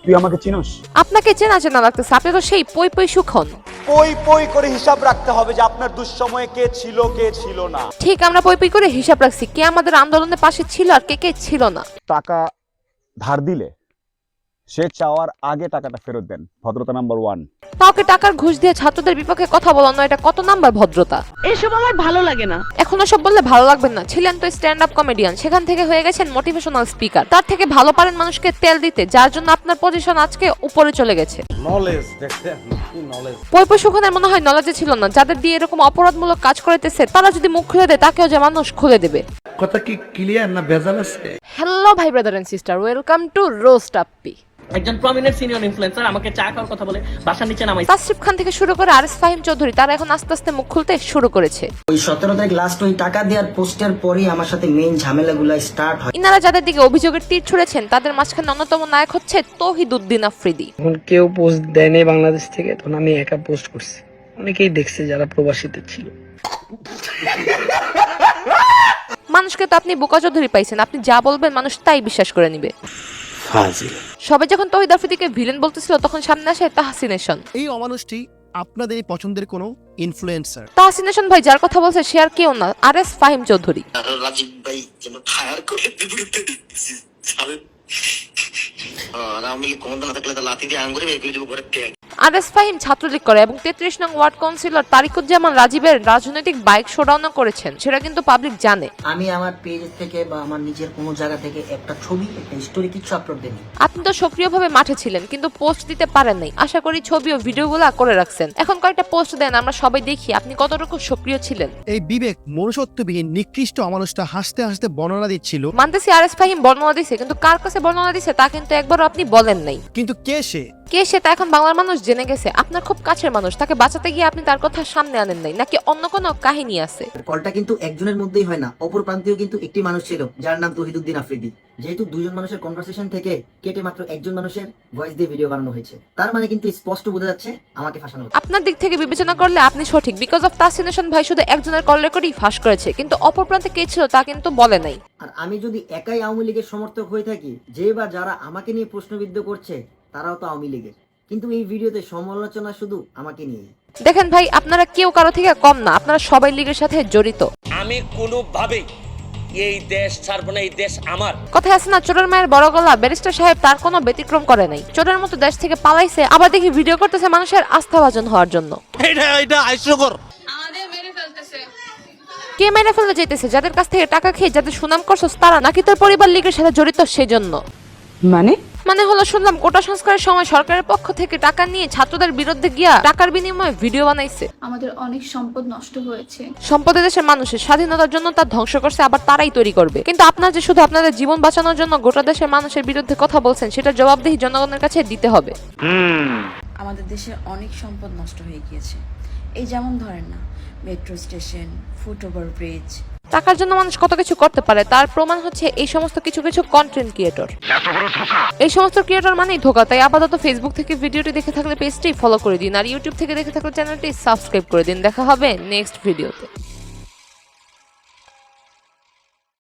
তুই আমাকে চিনোস? আপনাকে চেনা চেনা লাগতেছে, আপনি তো সেই পই পই সুখন। পই পই করে হিসাব রাখতে হবে যে আপনার দুঃসময়ে কে ছিল না। ঠিক, আমরা পই পই করে হিসাব রাখছি কে আমাদের আন্দোলনের পাশে ছিল আর কে কে ছিল না। টাকা ধার দিলে সে চাওয়ার আগে টাকাটা ফেরত দেন, ভদ্রতা নাম্বার 1। কাউকে টাকার ঘুষ দিয়ে ছাত্রদের বিপক্ষে কথা বলানো এটা কত নাম্বার ভদ্রতা? এসব আমার ভালো লাগে না। এখনো সব বললে ভালো লাগবে না। ছিলেন তো স্ট্যান্ড আপ কমেডিয়ান, সেখান থেকে হয়ে গেছেন মোটিভেশনাল স্পিকার। তার থেকে ভালো পারেন মানুষকে তেল দিতে, যার জন্য আপনার পজিশন আজকে উপরে চলে গেছে। নলেজ দেখছেন, কি নলেজ। পই পই সুখনের মনে হয় নলেজে ছিল না। যাদের দিয়ে এরকম অপরাধমূলক কাজ করাইতেছে তারা যদি মুখ খুলে দেয় তাকেও যে মানুষ খুলে দেবে। কথা কি ক্লিয়ার না ভেজাল আছে? হ্যালো ভাই brother and sister, welcome to roast আপ্পি। একজন প্রমিনেন্ট সিনিয়র ইনফ্লুয়েন্সার আমাকে চা খাওয়ার কথা বলে বাসার নিচে নামাই। তাসরিফ খান থেকে শুরু করে আরএস ফাহিম চৌধুরী, তারা এখন আস্তে আস্তে মুখ খুলতে শুরু করেছে। ওই 17 তারিখ লাস্ট ওই টাকা দেওয়ার পোস্টের পরেই আমার সাথে মেইন ঝামেলাগুলো স্টার্ট হয়। ইনারা যাদের দিকে অভিযোগের তীর ছুড়েছেন তাদের মাঝখানে অন্যতম নায়ক হচ্ছে তৌহিদুদ্দিন আফ্রিদি। এখন কেউ পোস্ট দেয় নাই বাংলাদেশ থেকে, তখন আমি একা পোস্ট করছি। অনেকেই দেখছে যারা প্রবাসীতে ছিল। মানুষকে তো আপনি বোকা চৌধুরী পাইছেন, আপনি যা বলবেন মানুষ তাই বিশ্বাস করে নিবে। সবে যখন তৌহিদ আফ্রিদিকে ভিলেন বলতেছিল তখন সামনে আসে তাহসিনেশন। এই অমানুষটি আপনাদের পছন্দের কোনো ইনফ্লুয়েন্সার। তাহসিনেশন ভাই যার কথা বলছে সে আর কেউ না, আরএস ফাহিম চৌধুরী। রাজীব ভাই যেন ফায়ার করে বিপরীতে দিচ্ছি ছাড়েন। আমি কোন দল থাকলে তো লাথি দিয়ে আঙ্গুরে বের করে দেব ঘরে থেকে। আরএস ফাহিম ছাত্রলীগ করে এবং 33 নং ওয়ার্ড কাউন্সিলর তারিকুজ্জামান রাজীবের রাজনৈতিক বাইক শোডাউনও করেছেন, সেটা কিন্তু পাবলিক জানে। আমি আমার পেজ থেকে বা আমার নিজের কোনো জায়গা থেকে একটা ছবি একটা স্টোরি কিছু আপলোড দেইনি। আপনি তো সক্রিয়ভাবে মাঠে ছিলেন কিন্তু পোস্ট দিতে পারেন নাই। আশা করি ছবি ও ভিডিওগুলো করে রাখছেন। এখন কয়েকটা পোস্ট দেন, আমরা সবাই দেখি আপনি কতটুকু সক্রিয় ছিলেন। এই বিবেক মনুষ্যত্ববিহীন নিকৃষ্ট অমানুষটা হাসতে হাসতে বর্ণনা দিচ্ছিল। মানতেছি আরএস ফাহিম বর্ণনা দিছে, কিন্তু কার কাছে বর্ণনা দিছে তা কিন্তু একবারও আপনি বলেন নাই। কিন্তু কে সে? কে সে তা এখন বাংলার মানুষ জেনে গেছে। আপনার খুব কাছের মানুষ, তাকে বাঁচাতে গিয়ে আপনি তার কথা সামনে আনেন নাই, নাকি অন্য কোনো কাহিনী আছে? কলটা কিন্তু একজনের মধ্যেই হয় না, অপর প্রান্তেও কিন্তু একটি মানুষ ছিল যার নাম তৌহিদুদ্দিন আফ্রিদি। যেহেতু দুজন মানুষের কনভারসেশন থেকে কেটে মাত্র একজন মানুষের ভয়েস দিয়ে ভিডিও বানানো হয়েছে, তার মানে কিন্তু স্পষ্ট বোঝা যাচ্ছে আমাকে ফাঁসানো হচ্ছে। আপনার দিক থেকে বিবেচনা করলে আপনি সঠিক। বিকজ অফ তাহসিনেশন ভাই শুধু একজনের কল রেকর্ডই ফাঁস করেছে, কিন্তু অপর প্রান্তে কে ছিল তা কিন্তু বলে নাই। আর আমি যদি একাই আওয়ামী লীগের সমর্থক হয়ে থাকি, যে বা যারা আমাকে নিয়ে প্রশ্নবিদ্ধ করছে তারাও তো আওয়ামী লীগের, কিন্তু এই ভিডিওতে সমালোচনা শুধু আমাকে নিয়ে। দেখেন ভাই, আপনারা কেউ কারো থেকে কম না, আপনারা সবাই লীগের সাথে জড়িত। আমি কোনোভাবেই এই দেশ ছাড়বো না, এই দেশ আমার। কথায় আছে না, চোরের মায়ের বড় গলা। ব্যারিস্টার সাহেব তার কোনো ব্যতিক্রম করে নাই। চোরের মতো দেশ থেকে পালাইছে, আবার দেখি ভিডিও করতেছে মানুষের আস্থাভাজন হওয়ার জন্য। এটা হাস্যকর। কে মেরে ফেলতে চাইতেছে? যাদের কাছ থেকে টাকা খেয়ে যাদের সুনাম করছস তারা, নাকি তোর পরিবার লীগের সাথে জড়িত সেজন্য? মানে হলো, শুনলাম কোটা সংস্কারের সময় সরকারের পক্ষ থেকে টাকা নিয়ে ছাত্রদের বিরুদ্ধে গিয়া টাকার বিনিময়ে ভিডিও বানাইছে। আমাদের অনেক সম্পদ নষ্ট হয়েছে। সম্পদের দেশের মানুষের স্বাধীনতার জন্য তার ধ্বংস করছে, আবার তারাই তৈরি করবে। কিন্তু আপনার যে শুধু আপনাদের জীবন বাঁচানোর জন্য গোটা দেশের মানুষের বিরুদ্ধে কথা বলছেন, সেটা জবাবদিহি জনগণের কাছে দিতে হবে। আমাদের দেশের অনেক সম্পদ নষ্ট হয়ে গিয়েছে। এই যেমন ধরেন না, মেট্রো স্টেশন, ফুটওভার ব্রিজ। টাকার জন্য মানুষ কত কিছু করতে পারে, তার প্রমাণ হচ্ছে এই সমস্ত কিছু কিছু কন্টেন্ট ক্রিয়েটর। এই সমস্ত ক্রিয়েটর মানেই ধোকা। তাই আপাতত ফেসবুক থেকে ভিডিওটি দেখে থাকলে পেজটি ফলো করে দিন, আর ইউটিউব থেকে দেখে থাকলে চ্যানেলটি সাবস্ক্রাইব করে দিন। দেখা হবে নেক্সট ভিডিওতে।